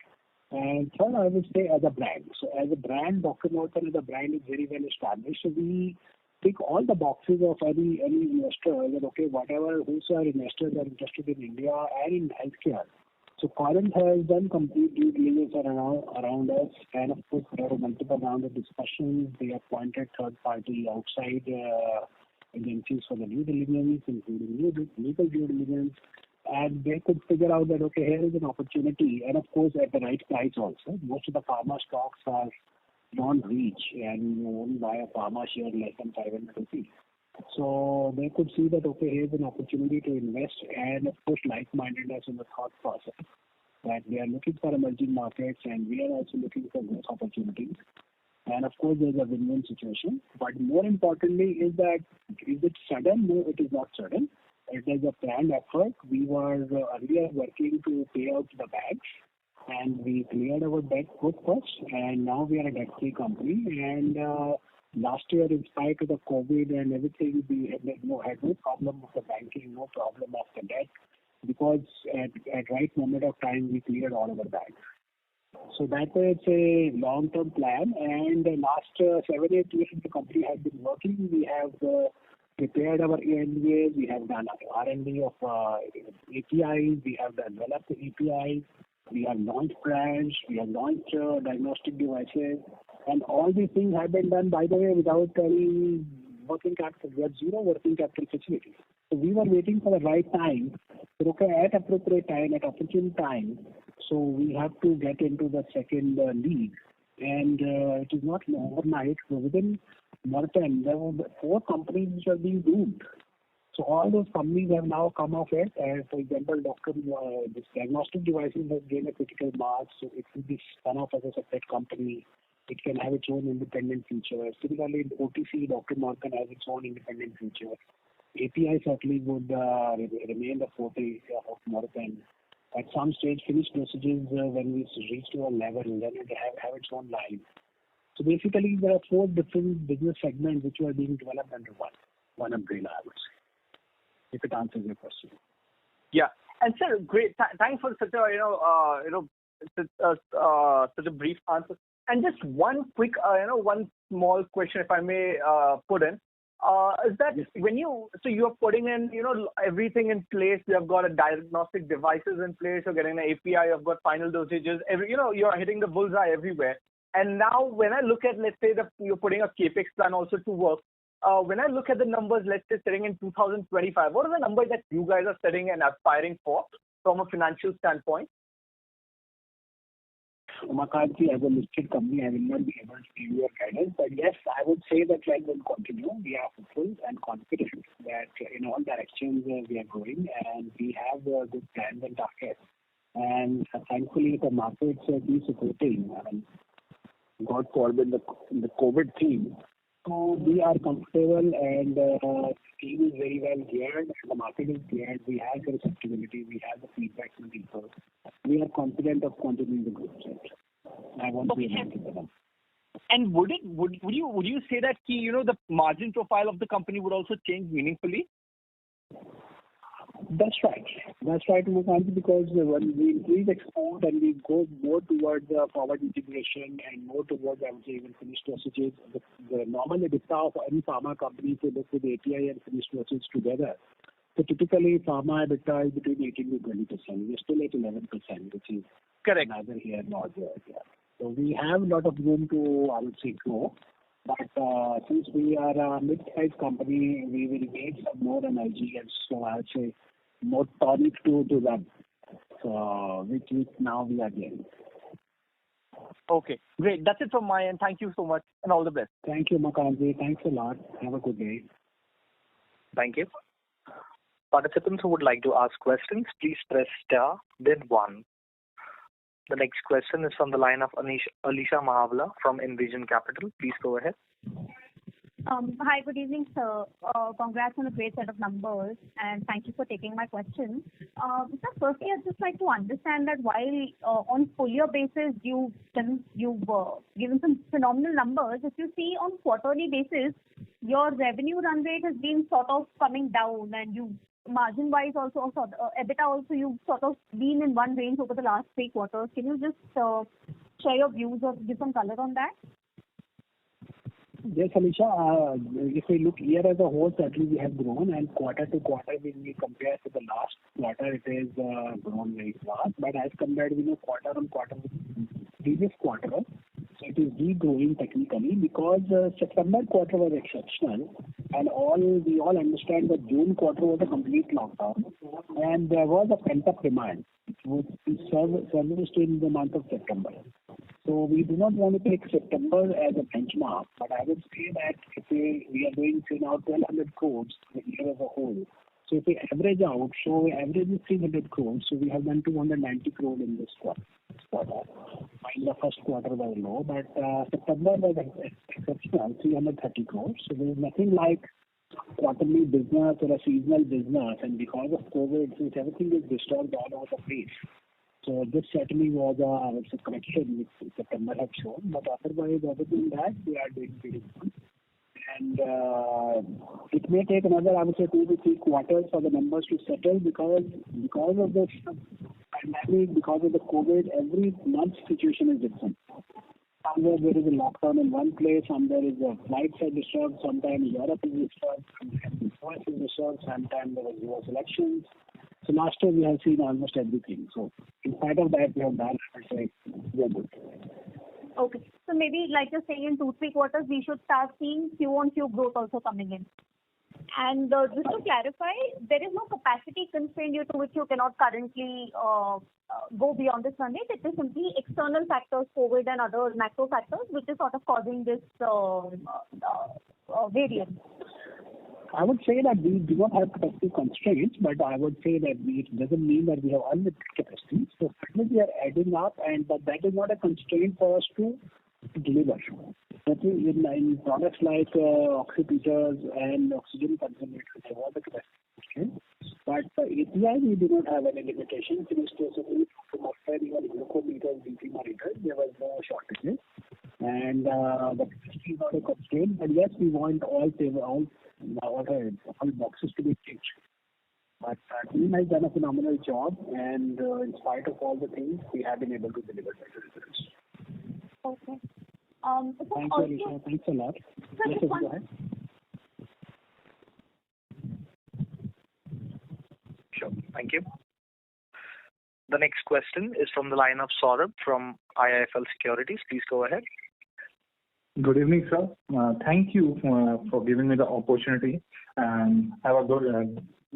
And third, I would say as a brand. So as a brand, Dr. Morepen as a brand is very well established. So we tick all the boxes of any investor that, okay, whosoever investors are interested in India and in healthcare. So Corinth has done complete due diligence around us. And of course, there are multiple rounds of discussions. They appointed third party outside agencies for the due diligence, including legal due diligence, and they could figure out that, okay, here is an opportunity, and of course at the right price also. Most of the pharma stocks are beyond reach, and you only buy a pharma share less than 500 rupees. So they could see that, okay, here's an opportunity to invest, and of course like-mindedness in the thought process, that we are looking for emerging markets, and we are also looking for growth opportunities. And of course, there's a win-win situation. But more importantly is that, is it sudden? No, it is not sudden. It is a planned effort. We were earlier working to pay out the banks, and we cleared our debt book first, and now we are a debt-free company. And last year, in spite of the COVID and everything, we had no problem of the banking, no problem of the debt, because at right moment of time, we cleared all our banks. So that is a long-term plan. And the last 7-8 years the company has been working. We have prepared our ANDAs. We have done R&D of APIs. We have developed the APIs. We have launched brands. We have launched diagnostic devices. And all these things have been done, by the way, without any working capital. We have zero working capital facility. So we were waiting for the right time. So at appropriate time, at opportune time. So we have to get into the second league. And it is not overnight. So within Morepen, there were 4 companies which are being doomed. So all those companies have now come off it. For example, this diagnostic devices has gained a critical mass. So it will be spun off as a separate company. It can have its own independent future. Similarly, in OTC, Dr. Morepen has its own independent future. API certainly would remain the forte of Morepen. At some stage, finished dosages, when we reach to a level, then it have its own line. So basically, there are 4 different business segments which are being developed under one umbrella, I would say. If it answers your question. Yeah, and sir, great. Thanks for such a such a brief answer. And just one quick, one small question, if I may put in. Is that when you are putting in, everything in place, you have got a diagnostic devices in place, you're getting an API, you've got final dosages, you're hitting the bullseye everywhere. And now when I look at, let's say, you're putting a capex plan also to work, when I look at the numbers, let's say, setting in 2025, what are the numbers that you guys are setting and aspiring for from a financial standpoint? Umakantji, as a listed company, I will not be able to give you a guidance, but yes, I would say that trend will continue. We are hopeful and confident that in all directions we are growing, and we have good plans and targets. And thankfully, the markets are be supporting. God forbid the COVID thing. So we are comfortable, and the team is very well geared, and the market is geared. We have the receptivity, we have the feedback from people. We are confident of continuing the growth rate. I want to be able to give them. And would you say that the margin profile of the company would also change meaningfully? That's right. That's right, Umakantji, because when we increase export and we go more towards forward integration and more towards, I would say, even finished dosages, the normal EBITDA of any pharma company, if you look with API and finished dosages together, so typically pharma EBITDA is between 18 to 20%. We're still at 11%, which is correct. Neither here nor there. Yeah. So we have a lot of room to, I would say, grow. But since we are a mid-sized company, we will need some more energy, and so I would say more tonic to run. So which now we are getting. Okay, great. That's it from my end. Thank you so much, and all the best. Thank you, Umakantji. Thanks a lot. Have a good day. Thank you. Participants who would like to ask questions, please press star, then 1. The next question is from the line of Alisha Mahavla from Envision Capital. Please go ahead. Hi, good evening, sir. Congrats on a great set of numbers, and thank you for taking my question. Sir, firstly, I'd just like to understand that while on full year basis you've given some phenomenal numbers, if you see on quarterly basis, your revenue run rate has been sort of coming down, and you margin-wise also, EBITDA also, you've sort of been in one range over the last 3 quarters. Can you just share your views or give some color on that? Yes, Alisha. If we look year as a whole, certainly we have grown, and quarter to quarter, when we compare to the last quarter, it is grown very fast. But as compared with quarter on quarter with previous quarter, so it is de-growing technically because September quarter was exceptional, and we all understand that June quarter was a complete lockdown, and there was a pent-up demand which was serviced in the month of September. So we do not want to take September as a benchmark, but I would say that if we are doing, say, now 1,200 crores the year as a whole. So if we average out, so average is 300 crores, so we have done 290 crores in this quarter. While the first quarter was low, but September was exceptional, 330 crores. So there is nothing like quarterly business or a seasonal business, and because of COVID, since everything is disturbed all over the place. So this certainly was a correction which September had shown, but otherwise, other than that, we are doing pretty good. And it may take another, I would say, 2 to 3 quarters for the numbers to settle because of this pandemic, because of the COVID, every month situation is different. Somewhere there is a lockdown in one place, somewhere is a flights are disturbed, sometimes Europe is disturbed, sometimes US is disturbed, sometimes there was US elections. So last year we have seen almost everything. So in spite of that, we have done, I say, we are good. Okay. So maybe like you're saying, in 2-3 quarters, we should start seeing Q-on-Q growth also coming in. And just to clarify, there is no capacity constraint due to which you cannot currently go beyond this run rate. It is simply external factors, COVID and other macro factors, which is sort of causing this variance. I would say that we do not have capacity constraints, but I would say that it doesn't mean that we have unlimited capacity. So certainly we are adding up, but that is not a constraint for us to deliver. That is in products like oxymeters and oxygen concentrators, they have the capacity constraint. But for API, we do not have any limitations. In specifically for Morepen, even glucometers, VittiMarkets, there was no shortages. And the capacity is not a constraint. But yes, we want all boxes to be ticked. But team has done a phenomenal job, and in spite of all the things, we have been able to deliver better results. Okay. Thanks, Arisha. Thanks a lot. Sir, Yes, go ahead. Sure. Thank you. The next question is from the line of Saurabh from IIFL Securities. Please go ahead. Good evening, sir. Thank you for giving me the opportunity and have a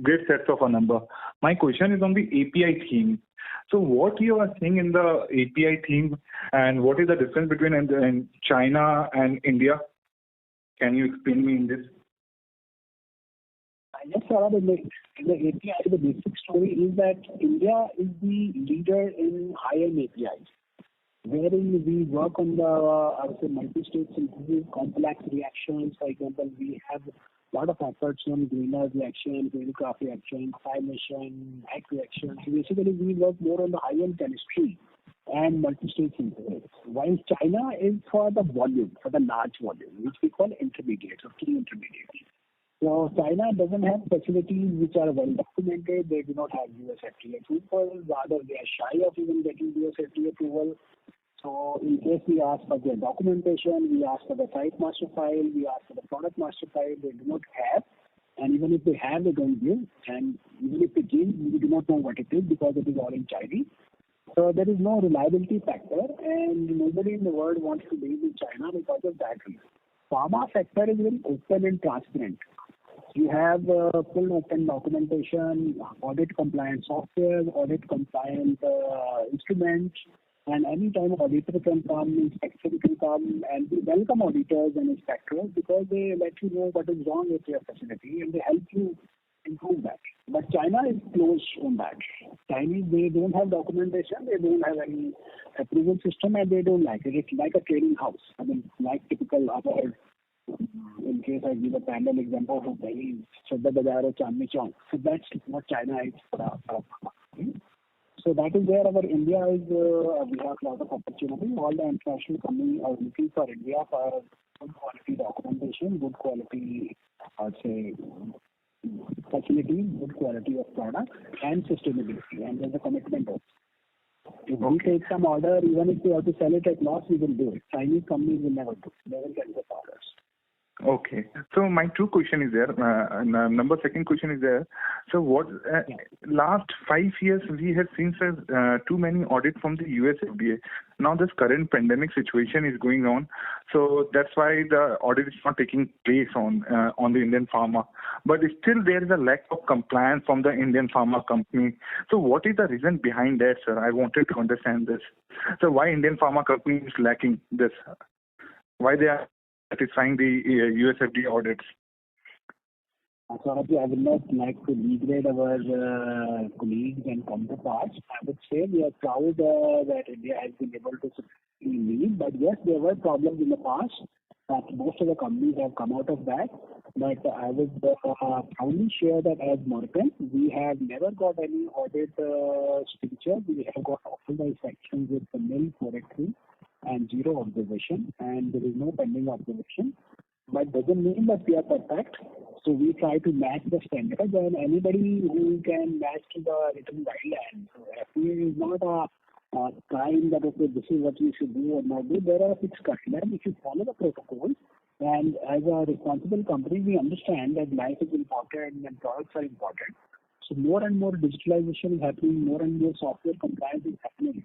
great set of a number. My question is on the API theme. So what you are seeing in the API theme and what is the difference between in China and India? Can you explain me in this? Yes, sir. In the API, the basic story is that India is the leader in high-end APIs, wherein we work on the multi-stage synthesis, complex reactions. For example, we have a lot of efforts on greenhouse reaction, Green-Craft reaction, Thymation, Hack reaction. So basically, we work more on the high-end chemistry and multi-stage synthesis. While China is for the volume, for the large volume, which we call intermediates or key intermediates. So China doesn't have facilities which are well documented. They do not have US FDA approval. Rather, they are shy of even getting US FDA approval. So in case we ask for their documentation, we ask for the site master file, we ask for the product master file, they do not have. And even if they have, they don't give. And even if they give, we do not know what it is because it is all in Chinese. So there is no reliability factor, and nobody in the world wants to deal with China because of that reason. Pharma sector is very open and transparent. You have full open documentation, audit compliant software, audit compliant instruments, and any time auditor can come, inspector can come, and we welcome auditors and inspectors because they let you know what is wrong with your facility and they help you improve that. But China is closed on that. Chinese, they don't have documentation, they don't have any approval system, and they don't like it. It's like a trading house. I mean, like typical other. In case I give a parallel example of Delhi, Shraddha Bazaar or Chandni Chowk. So that's what China is for our So that is where our India is, we have a lot of opportunity. All the international companies are looking for India for good quality documentation, good quality, I'd say, facilities, good quality of products, and sustainability. And there's a commitment also. If we take some order, even if we have to sell it at loss, we will do it. Chinese companies will never do it. They will get the orders. Okay. So my two question is there. Second question is there. So what last 5 years we have seen too many audits from the US FDA. Now this current pandemic situation is going on, so that's why the audit is not taking place on the Indian pharma. But still there is a lack of compliance from the Indian pharma company. So what is the reason behind that, sir? I wanted to understand this. So why Indian pharma company is lacking this? Why they are satisfying the US FDA audits? Sorry, I would not like to degrade our colleagues and counterparts. I would say we are proud that India has been able to successfully lead. But yes, there were problems in the past. Most of the companies have come out of that. But I would proudly share that as Morepen, we have never got any audit signature. We have got authorized sections with the nil 483 and 0 observation, and there is no pending observation. But doesn't mean that we are perfect. So we try to match the standards, and anybody who can match to the written guidelines. So FDA is not a time that, okay, this is what you should do or not do. There are fixed guidelines. If you follow the protocol, and as a responsible company, we understand that life is important and products are important. So more and more digitalization is happening, more and more software compliance is happening.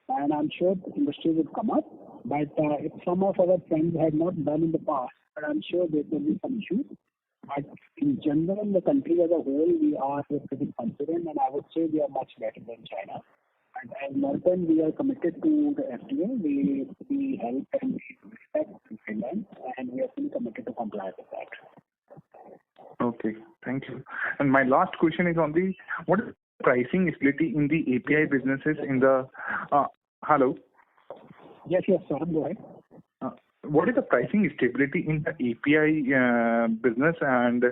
And I'm sure the industry will come up. But if some of our friends had not done in the past, but I'm sure there will be some issues. But in general, the country as a whole, we are pretty confident, and I would say we are much better than China. And as Morepen, we are committed to the FDA. We help and we respect the guidelines, and we are fully committed to comply with that. Okay, thank you. And my last question is on what is the pricing stability in the API businesses in the hello? Yes, sir. Go ahead. What is the pricing stability in the API business and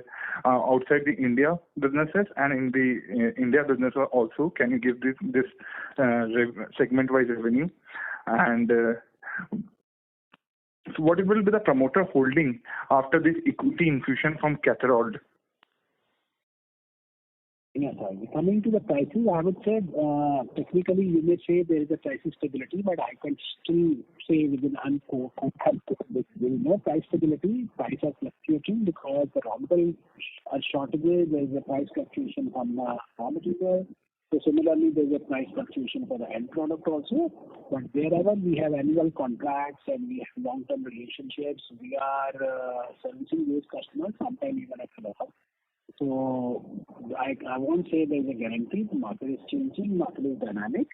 outside the India businesses and in the India business also? Can you give this segment-wise revenue? And so what will be the promoter holding after this equity infusion from Catharod? Yes, sir. Coming to the prices, I would say technically you may say there is a price stability, but I can still say within unquote, there is no price stability. Prices are fluctuating because the raw material are shortages. There is a price fluctuation from raw material. So similarly, there is a price fluctuation for the end product also. But wherever we have annual contracts and we have long-term relationships, we are servicing those customers, sometimes even at a loss. So I won't say there's a guarantee. The market is changing, market is dynamic.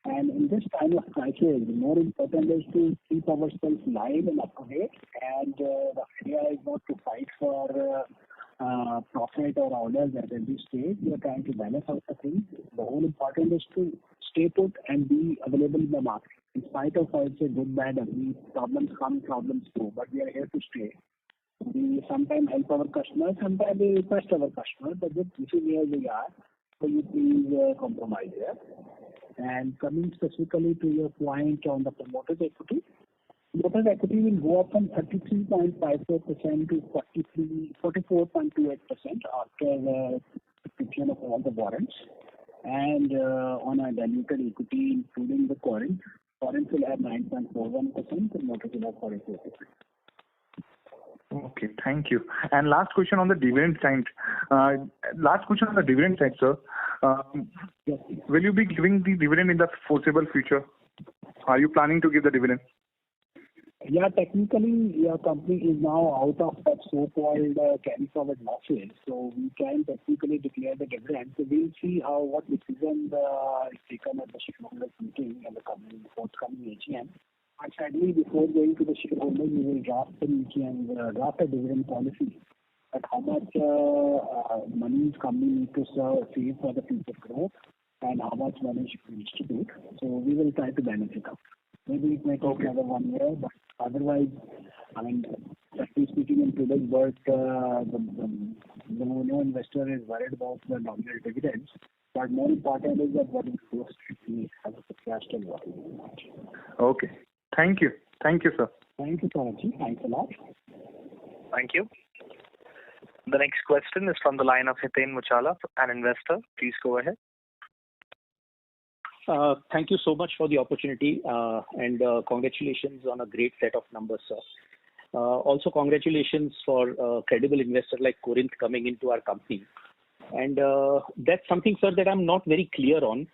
And in this time of crisis, the more important is to keep ourselves live and up to date. And the idea is not to fight for profit or orders at every stage. We are trying to balance out the things. The whole important is to stay put and be available in the market. In spite of, I would say, good, bad, ugly, problems come, problems go. But we are here to stay. We sometimes help our customers, sometimes we request our customers, but this is where we are. So you please compromise here. And coming specifically to your point on the promoter's equity will go up from 33.54% to 44.28% after the subscription of all the warrants. And on a diluted equity, including the warrants will have 9.41%, promoters will have 44%. Okay, thank you. And last question on the dividend side. Sir. Yes. Will you be giving the dividend in the foreseeable future? Are you planning to give the dividend? Yeah, technically, your company is now out of that so-called carry-forward losses, so we can technically declare the dividend. So we'll see what decision is taken at the shareholders meeting and the forthcoming AGM. And sadly, before going to the shareholders, we will draft a dividend policy at how much money is company need to save for the future growth and how much money should we distribute. So we will try to balance it out. Maybe it may take another 1 year, but otherwise, I mean, frankly speaking, in today's world, no investor is worried about the nominal dividends. But more important is that what is close to have a cash and what is not. Okay. Thank you. Thank you, sir. Thank you, Saurabh. Thanks a lot. Thank you. The next question is from the line of Hiten Muchala, an investor. Please go ahead. Thank you so much for the opportunity and congratulations on a great set of numbers, sir. Also, congratulations for a credible investor like Corinth coming into our company. And that's something, sir, that I'm not very clear on.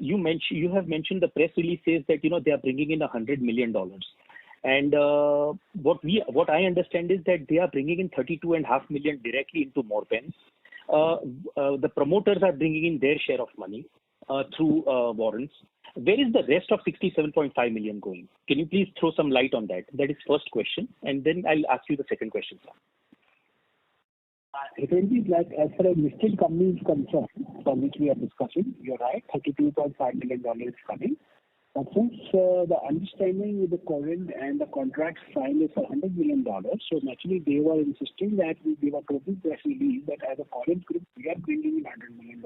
You have mentioned the press release says that they are bringing in $100 million, and what I understand is that they are bringing in $32.5 million directly into Morepen. The promoters are bringing in their share of money through warrants. Where is the rest of $67.5 million going? Can you please throw some light on that? That is first question, and then I'll ask you the second question, sir. It will be like as far as listed company is concerned, for which we are discussing, you're right, $32.5 million is coming. But since the understanding with the Corinth and the contract signed is for $100 million, so naturally they were insisting that we give a total press release that as a Corinth group, we are bringing in $100 million,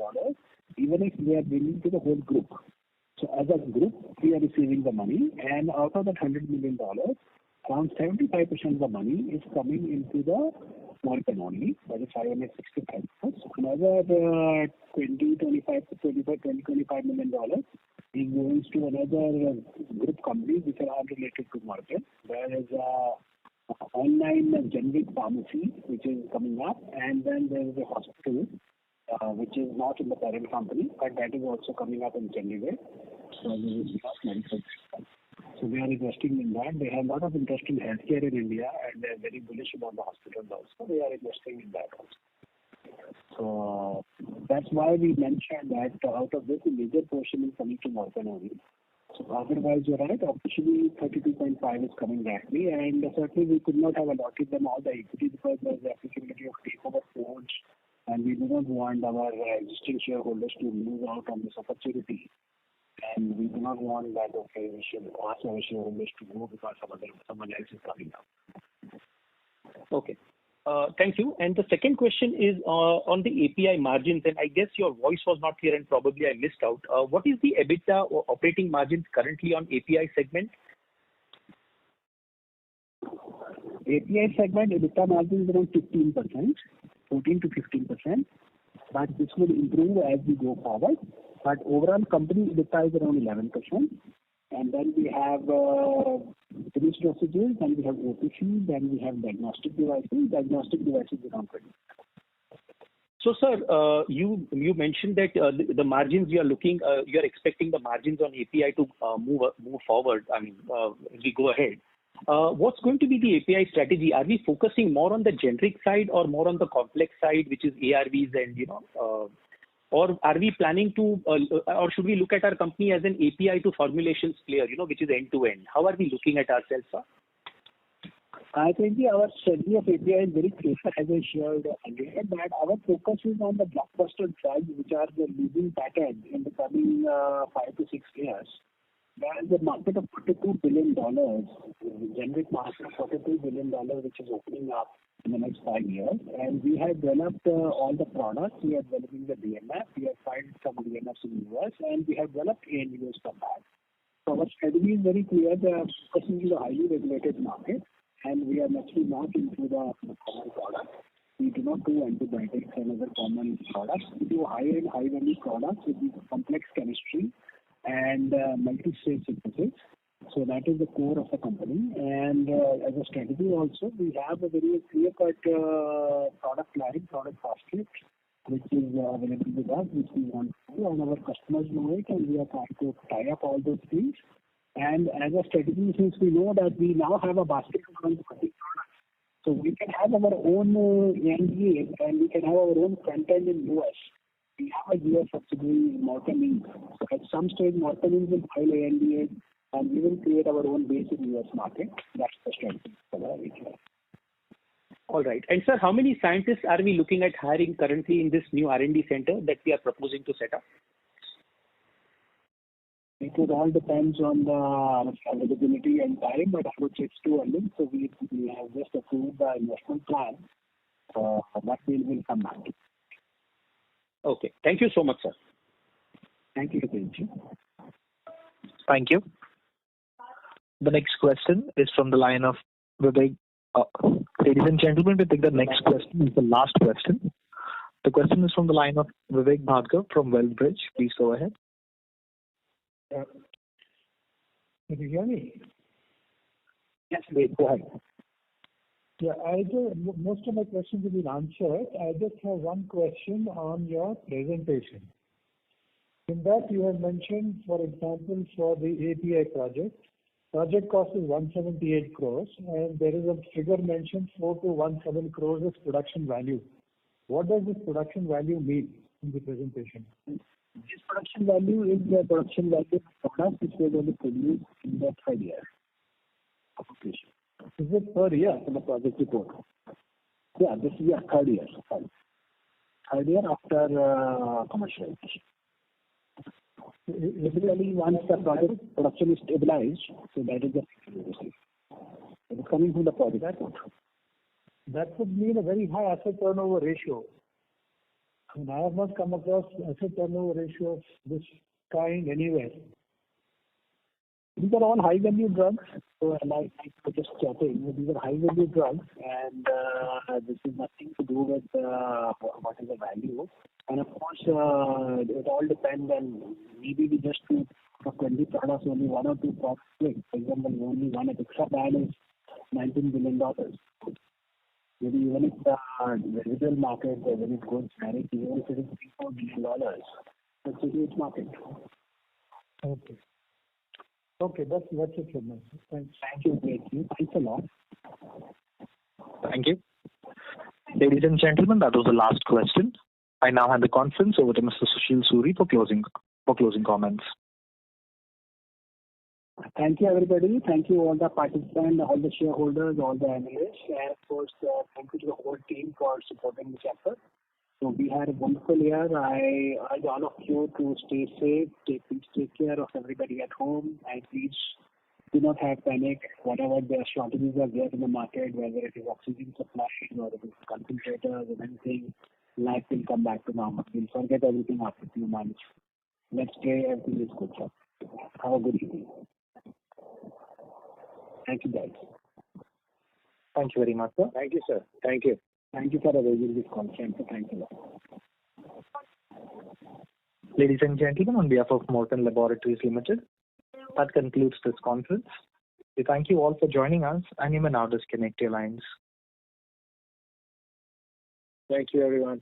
even if we are bringing to the whole group. So as a group, we are receiving the money, and out of that $100 million, around 75% of the money is coming into the Morepen only, that is 565 crores. Another 25 million dollars is going to another group companies which are unrelated to Morepen. There is online generic pharmacy which is coming up, and then there is a hospital which is not in the parent company, but that is also coming up in Chandigarh. So this is not medical. So we are investing in that. They have a lot of interest in healthcare in India, and they are very bullish about the hospitals also. We are investing in that also. So that's why we mentioned that out of this, a major portion is coming to Morepen only. So otherwise, you're right. Officially, 32.5 is coming that way, and certainly we could not have allotted them all the equity because there's the applicability of takeover codes, and we do not want our existing shareholders to lose out on this opportunity. And we do not want that, okay, we should ask our shareholders to go because someone else is coming up. Okay. Thank you. And the second question is on the API margins, and I guess your voice was not clear and probably I missed out. What is the EBITDA or operating margins currently on API segment? API segment, EBITDA margin is around 15%, 14 to 15%, but this will improve as we go forward. But overall company EBITDA is around 11%. And then we have finished dosages, then we have OTC, then we have diagnostic devices. Diagnostic devices around 20%. So, sir, you mentioned that the margins you are expecting the margins on API to move forward. I mean, as we go ahead. What's going to be the API strategy? Are we focusing more on the generic side or more on the complex side, which is ARVs and or are we planning to, or should we look at our company as an API to formulations player, which is end to end? How are we looking at ourselves, sir? I think our strategy of API is very clear, as I shared earlier, that our focus is on the blockbuster drugs, which are the leading patent in the coming 5 to 6 years. There is a market of $42 billion, generic market of $42 billion, which is opening up in the next 5 years. And we have developed all the products. We are developing the DMF. We have filed some DMFs in the US, and we have developed ANDAs for that. So our strategy is very clear. We are focusing on the highly regulated market, and we are actually not into the common products. We do not do antibiotics and other common products. We do high-end, high-value products with complex chemistry and multi-stage synthesis. So that is the core of the company. And as a strategy also, we have a very clear-cut product line, product basket, which is available with us, which we want to do, and our customers know it, and we are trying to tie up all those things. And as a strategy, since we know that we now have a basket of 140 products, so we can have our own ANDA and we can have our own front end in US. We have a US subsidiary, Morepen. So at some stage, Morepen will file ANDA and we will create our own base in US market. That's the strategy for the API. All right. And sir, how many scientists are we looking at hiring currently in this new R&D center that we are proposing to set up? It would all depends on the availability and time, but I would say it's too early. So we have just approved the investment plan. But we will come back. Okay. Thank you so much, sir. Thank you, Hitesh. Thank you. The next question is from the line of Vivek. Ladies and gentlemen, we take the next question. It's the last question. The question is from the line of Vivek Bhargav from WealthBridge. Please go ahead. Can you hear me? Yes, please go ahead. Yeah, most of my questions have been answered. I just have one question on your presentation. In that you have mentioned, for example, for the API project cost is 178 crores, and there is a figure mentioned 4 to 17 crores is production value. What does this production value mean in the presentation? This production value is the production value of products which were going to produce in the 3rd year of operation. Is it per year? In the project report. Yeah, this is your 3rd year. 3rd year after commercialization. Typically, once the project production is stabilized, so that is the figure. It is coming from the project report. That would mean a very high asset turnover ratio. I mean, I have not come across asset turnover ratio of this kind anywhere. These are all high-value drugs. So like I was just chatting, these are high-value drugs, and this is nothing to do with what is the value. And of course, it all depends on maybe we just do for 20 products, only one or two products. For example, only one Apixaban is $19 billion. Maybe even if the residual market, when it goes direct, even if it is $3-4 billion, that's a huge market. Okay. Okay, that's it from me. Thanks. Thank you, Vitti. Thanks a lot. Thank you. Ladies and gentlemen, that was the last question. I now hand the conference over to Mr. Sushil Suri for closing comments. Thank you, everybody. Thank you, all the participants, all the shareholders, all the analysts, and of course, thank you to the whole team for supporting this effort. So we had a wonderful year. I urge all of you to stay safe, please take care of everybody at home, and please do not have panic. Whatever the shortages are there in the market, whether it is oxygen supply or it is concentrators or anything, life will come back to normal. We'll forget everything after a few months. Let's pray everything is good, sir. Have a good evening. Thank you, guys. Thank you very much, sir. Thank you, sir. Thank you. Thank you for arranging this conference. Thank you. Ladies and gentlemen, on behalf of Morepen Laboratories Limited, that concludes this conference. We thank you all for joining us, and you may now disconnect your lines. Thank you, everyone.